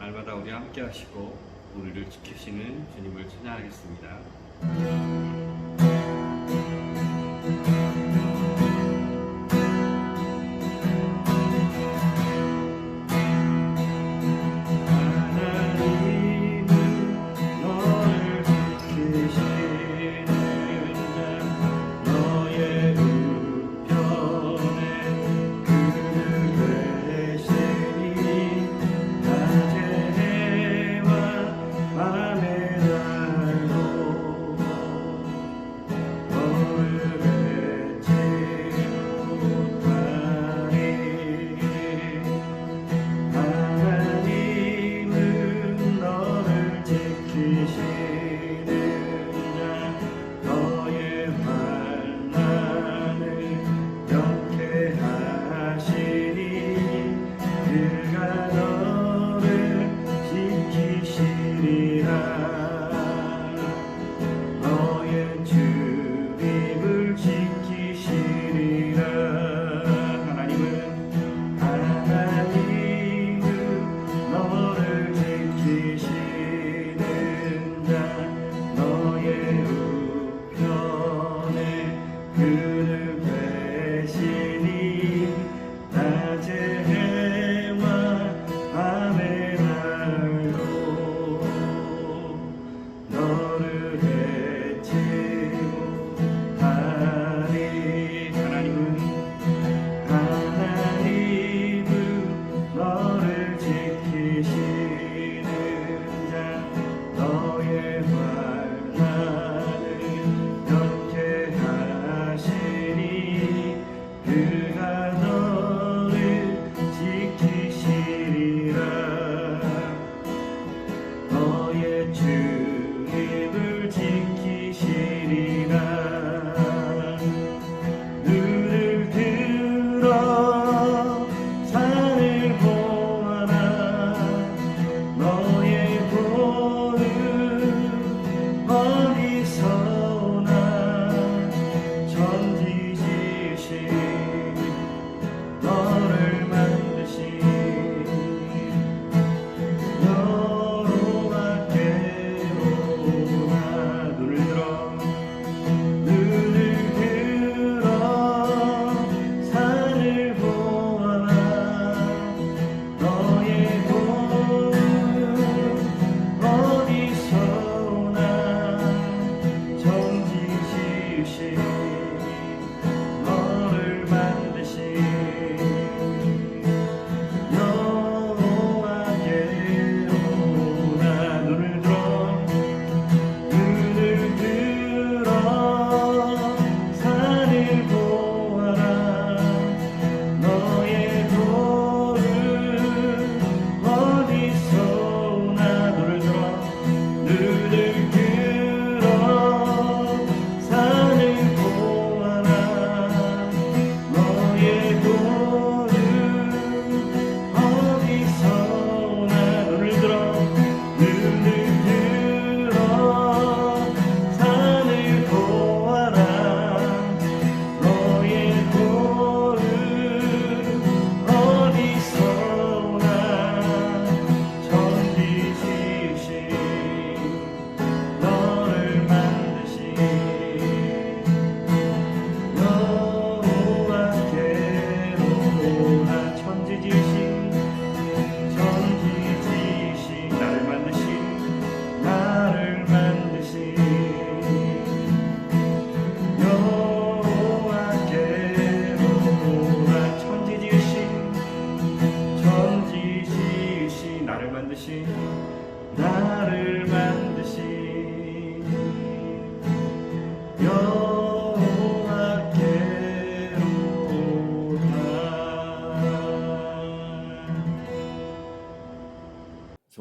날마다 우리와 함께 하시고 우리를 지키시는 주님을 찬양하겠습니다.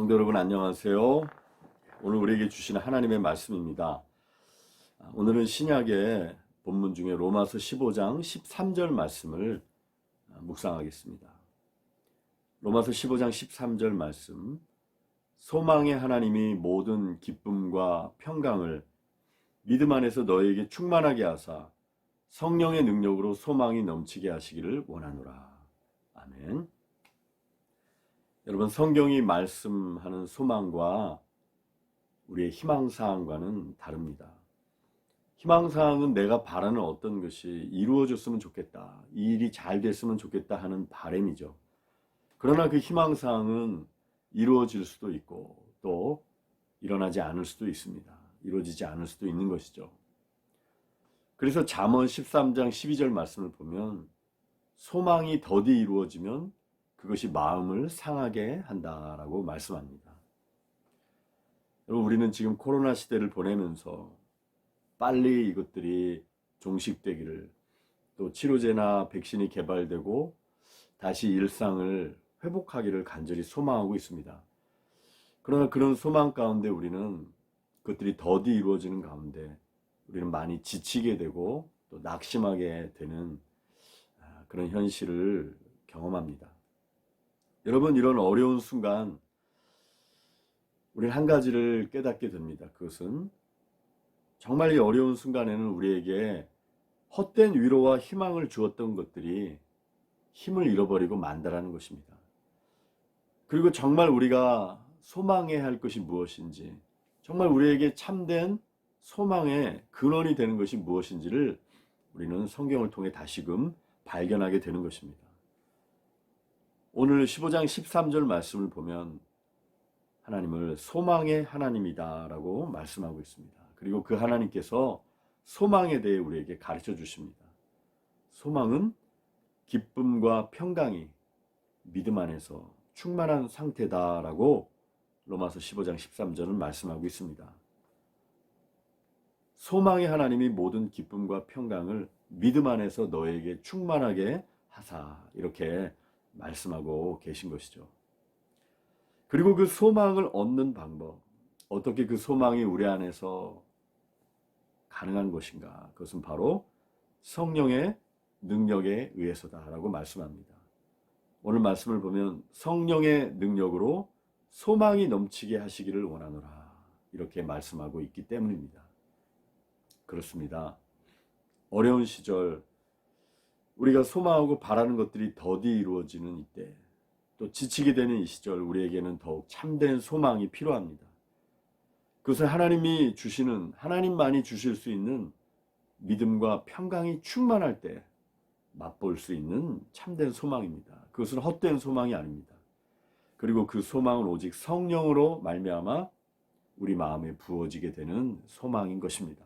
성도 여러분 안녕하세요. 오늘 우리에게 주시는 하나님의 말씀입니다. 오늘은 신약의 본문 중에 로마서 15장 13절 말씀을 묵상하겠습니다. 로마서 15장 13절 말씀. 소망의 하나님이 모든 기쁨과 평강을 믿음 안에서 너에게 충만하게 하사 성령의 능력으로 소망이 넘치게 하시기를 원하노라. 아멘. 여러분, 성경이 말씀하는 소망과 우리의 희망사항과는 다릅니다. 희망사항은 내가 바라는 어떤 것이 이루어졌으면 좋겠다, 이 일이 잘 됐으면 좋겠다 하는 바람이죠. 그러나 그 희망사항은 이루어질 수도 있고 또 일어나지 않을 수도 있습니다. 이루어지지 않을 수도 있는 것이죠. 그래서 잠언 13장 12절 말씀을 보면 소망이 더디 이루어지면 그것이 마음을 상하게 한다라고 말씀합니다. 여러분, 우리는 지금 코로나 시대를 보내면서 빨리 이것들이 종식되기를, 또 치료제나 백신이 개발되고 다시 일상을 회복하기를 간절히 소망하고 있습니다. 그러나 그런 소망 가운데 우리는 그것들이 더디 이루어지는 가운데 우리는 많이 지치게 되고 또 낙심하게 되는 그런 현실을 경험합니다. 여러분, 이런 어려운 순간 우리는 한 가지를 깨닫게 됩니다. 그것은 정말 이 어려운 순간에는 우리에게 헛된 위로와 희망을 주었던 것들이 힘을 잃어버리고 만다라는 것입니다. 그리고 정말 우리가 소망해야 할 것이 무엇인지, 정말 우리에게 참된 소망의 근원이 되는 것이 무엇인지를 우리는 성경을 통해 다시금 발견하게 되는 것입니다. 오늘 15장 13절 말씀을 보면 하나님을 소망의 하나님이다라고 말씀하고 있습니다. 그리고 그 하나님께서 소망에 대해 우리에게 가르쳐 주십니다. 소망은 기쁨과 평강이 믿음 안에서 충만한 상태다라고 로마서 15장 13절은 말씀하고 있습니다. 소망의 하나님이 모든 기쁨과 평강을 믿음 안에서 너에게 충만하게 하사, 이렇게 말씀하고 계신 것이죠. 그리고 그 소망을 얻는 방법, 어떻게 그 소망이 우리 안에서 가능한 것인가? 그것은 바로 성령의 능력에 의해서다라고 말씀합니다. 오늘 말씀을 보면 성령의 능력으로 소망이 넘치게 하시기를 원하노라, 이렇게 말씀하고 있기 때문입니다. 그렇습니다. 어려운 시절 우리가 소망하고 바라는 것들이 더디 이루어지는 이때, 또 지치게 되는 이 시절 우리에게는 더욱 참된 소망이 필요합니다. 그것은 하나님이 주시는, 하나님만이 주실 수 있는 믿음과 평강이 충만할 때 맛볼 수 있는 참된 소망입니다. 그것은 헛된 소망이 아닙니다. 그리고 그 소망은 오직 성령으로 말미암아 우리 마음에 부어지게 되는 소망인 것입니다.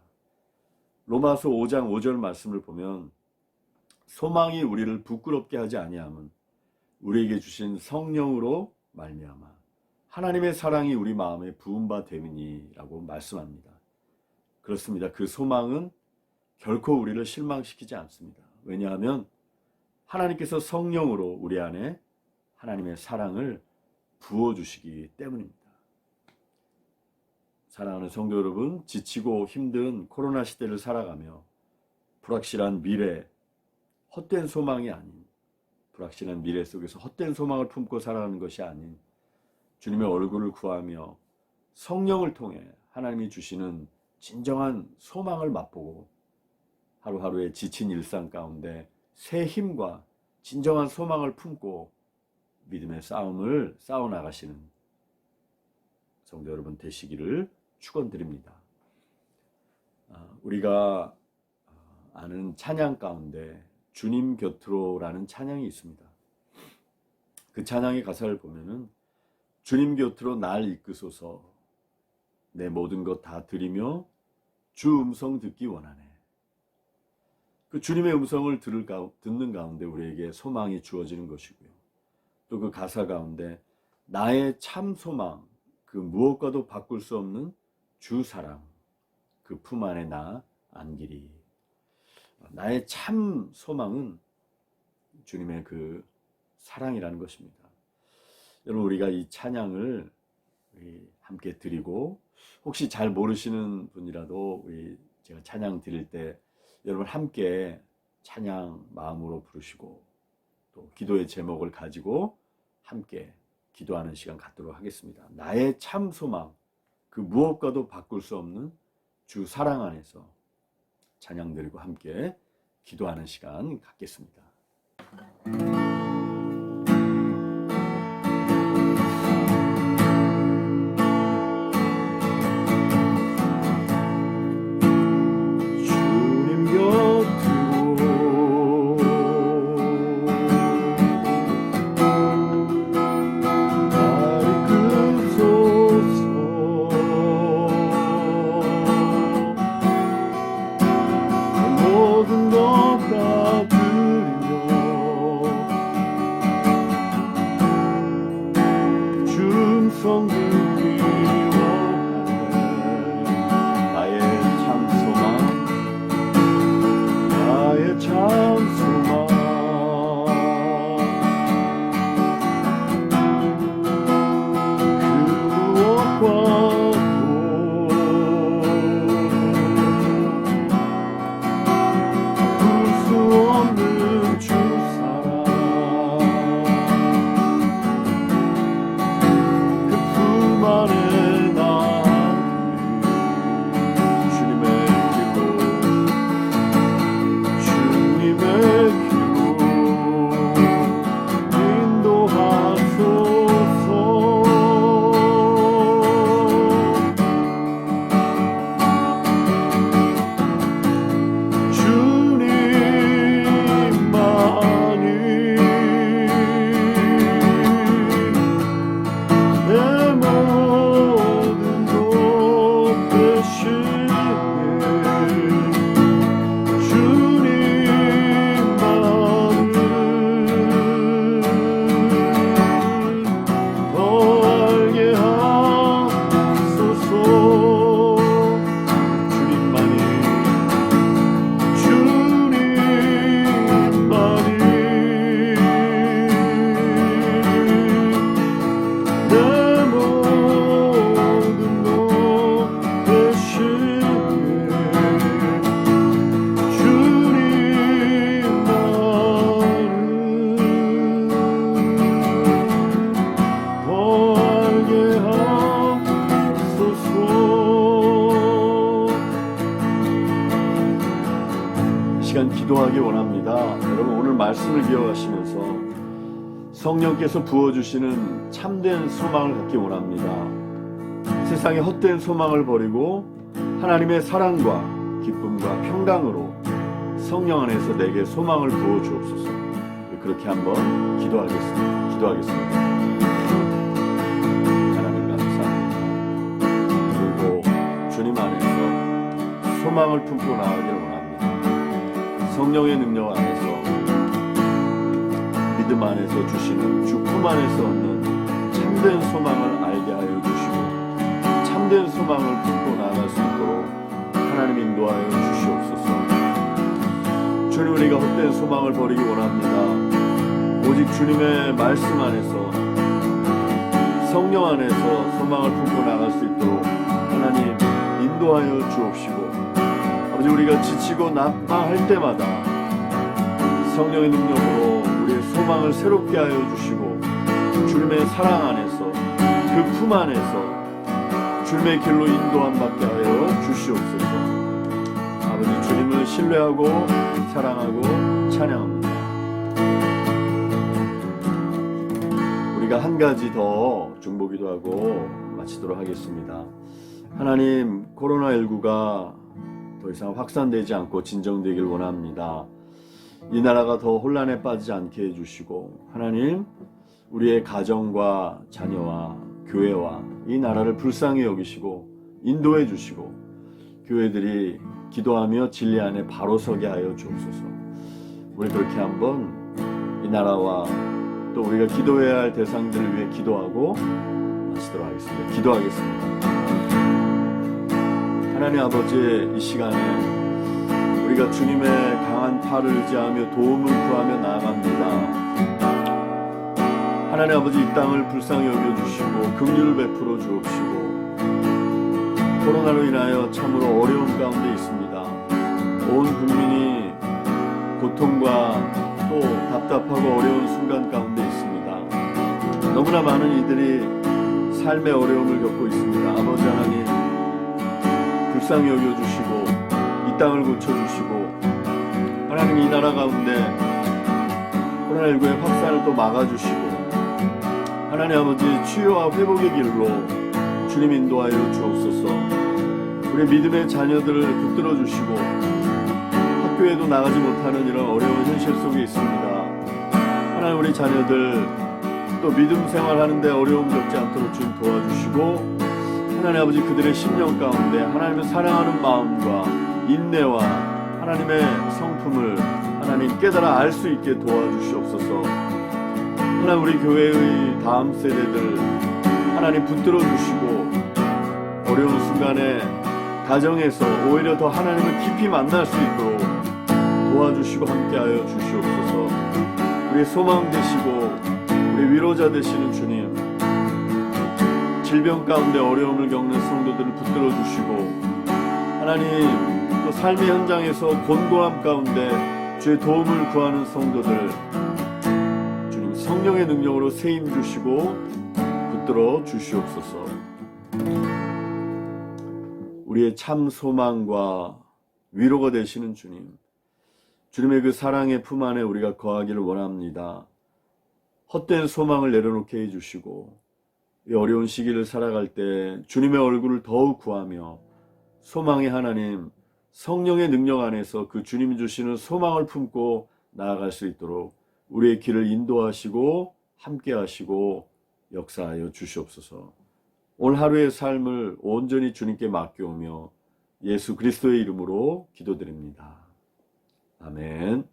로마서 5장 5절 말씀을 보면 소망이 우리를 부끄럽게 하지 아니함은 우리에게 주신 성령으로 말미암아 하나님의 사랑이 우리 마음에 부은 바 됨이니라고 말씀합니다. 그렇습니다. 그 소망은 결코 우리를 실망시키지 않습니다. 왜냐하면 하나님께서 성령으로 우리 안에 하나님의 사랑을 부어주시기 때문입니다. 사랑하는 성도 여러분, 지치고 힘든 코로나 시대를 살아가며 불확실한 미래, 헛된 소망이 아닌, 불확실한 미래 속에서 헛된 소망을 품고 살아가는 것이 아닌 주님의 얼굴을 구하며 성령을 통해 하나님이 주시는 진정한 소망을 맛보고 하루하루의 지친 일상 가운데 새 힘과 진정한 소망을 품고 믿음의 싸움을 싸워나가시는 성도 여러분 되시기를 축원드립니다. 우리가 아는 찬양 가운데 주님 곁으로라는 찬양이 있습니다. 그 찬양의 가사를 보면은 주님 곁으로 날 이끄소서, 내 모든 것 다 드리며 주 음성 듣기 원하네. 그 주님의 음성을 듣는 가운데 우리에게 소망이 주어지는 것이고요. 또 그 가사 가운데 나의 참 소망, 그 무엇과도 바꿀 수 없는 주 사랑, 그 품 안에 나 안기리. 나의 참 소망은 주님의 그 사랑이라는 것입니다. 여러분, 우리가 이 찬양을 함께 드리고, 혹시 잘 모르시는 분이라도 제가 찬양 드릴 때 여러분 함께 찬양 마음으로 부르시고 또 기도의 제목을 가지고 함께 기도하는 시간 갖도록 하겠습니다. 나의 참 소망, 그 무엇과도 바꿀 수 없는 주 사랑 안에서 찬양 드리고 함께 기도하는 시간 갖겠습니다. 백성들이 원하네. 나의 참 소망, 나의 참 소망. 그 무엇과도 바꿀 수 없는 주 사랑. 그 품 안에 난 주님의 길로, 주님의 길로 인도하소서. 내 모든 것 대신에 주님만을 더 알게 하소서. 내 모든 것 대신에 주님만을 더 알게 하소서. 이 시간 기도하기 원합니다. 여러분, 오늘 말씀을 기억하시면서 성령께서 부어주시는 참된 소망을 갖기 원합니다. 세상의 헛된 소망을 버리고 하나님의 사랑과 기쁨과 평강으로 성령 안에서 내게 소망을 부어주옵소서. 그렇게 한번 기도하겠습니다. 하나님 감사합니다. 그리고 주님 안에서 소망을 품고 나가기를 원합니다. 성령의 능력 안에서, 믿음 안에서 주시는 주 품 안에서 얻는 참된 소망을 알게 하여 주시고 참된 소망을 품고 나아갈 수 있도록 하나님 인도하여 주시옵소서. 주님, 우리가 헛된 소망을 버리기 원합니다. 오직 주님의 말씀 안에서, 성령 안에서 소망을 품고 나아갈 수 있도록 하나님 인도하여 주옵시고, 아버지, 우리가 지치고 낙망할 때마다 성령의 능력으로 우리의 소망을 새롭게 하여 주시고 주님의 사랑 안에서, 그 품 안에서 주님의 길로 인도함 받게 하여 주시옵소서. 아버지, 주님을 신뢰하고 사랑하고 찬양합니다. 우리가 한 가지 더 중보기도 하고 마치도록 하겠습니다. 하나님, 코로나19가 더 이상 확산되지 않고 진정되길 원합니다. 이 나라가 더 혼란에 빠지지 않게 해주시고, 하나님, 우리의 가정과 자녀와 교회와 이 나라를 불쌍히 여기시고 인도해 주시고, 교회들이 기도하며 진리 안에 바로 서게 하여 주옵소서. 우리 그렇게 한번 이 나라와 또 우리가 기도해야 할 대상들을 위해 기도하고 마치도록 하겠습니다. 기도하겠습니다. 하나님 아버지, 이 시간에 우리가 주님의 강한 팔을 의지하며 도움을 구하며 나아갑니다. 하나님 아버지, 이 땅을 불쌍히 여겨주시고 긍휼을 베풀어 주옵시고, 코로나로 인하여 참으로 어려움 가운데 있습니다. 온 국민이 고통과 또 답답하고 어려운 순간 가운데 있습니다. 너무나 많은 이들이 삶의 어려움을 겪고 있습니다. 아버지 하나님, 불쌍히 여겨주시고 이 땅을 고쳐주시고, 하나님, 이 나라 가운데 코로나19의 확산을 또 막아주시고, 하나님 아버지, 치유와 회복의 길로 주님 인도하여 주옵소서. 우리 믿음의 자녀들을 붙들어 주시고, 학교에도 나가지 못하는 이런 어려운 현실 속에 있습니다. 하나님, 우리 자녀들 또 믿음 생활하는데 어려움 겪지 않도록 주님 도와주시고, 하나님 아버지, 그들의 심령 가운데 하나님을 사랑하는 마음과 인내와 하나님의 성품을 하나님 깨달아 알 수 있게 도와주시옵소서. 하나님, 우리 교회의 다음 세대들 하나님 붙들어 주시고 어려운 순간에 가정에서 오히려 더 하나님을 깊이 만날 수 있도록 도와주시고 함께하여 주시옵소서. 우리의 소망 되시고 우리 위로자 되시는 주님, 질병 가운데 어려움을 겪는 성도들을 붙들어 주시고 하나님 또 삶의 현장에서 곤고함 가운데 주의 도움을 구하는 성도들 주님 성령의 능력으로 세임 주시고 붙들어 주시옵소서. 우리의 참 소망과 위로가 되시는 주님, 주님의 그 사랑의 품 안에 우리가 거하기를 원합니다. 헛된 소망을 내려놓게 해주시고 이 어려운 시기를 살아갈 때 주님의 얼굴을 더욱 구하며 소망의 하나님, 성령의 능력 안에서 그 주님이 주시는 소망을 품고 나아갈 수 있도록 우리의 길을 인도하시고 함께 하시고 역사하여 주시옵소서. 오늘 하루의 삶을 온전히 주님께 맡겨오며 예수 그리스도의 이름으로 기도드립니다. 아멘.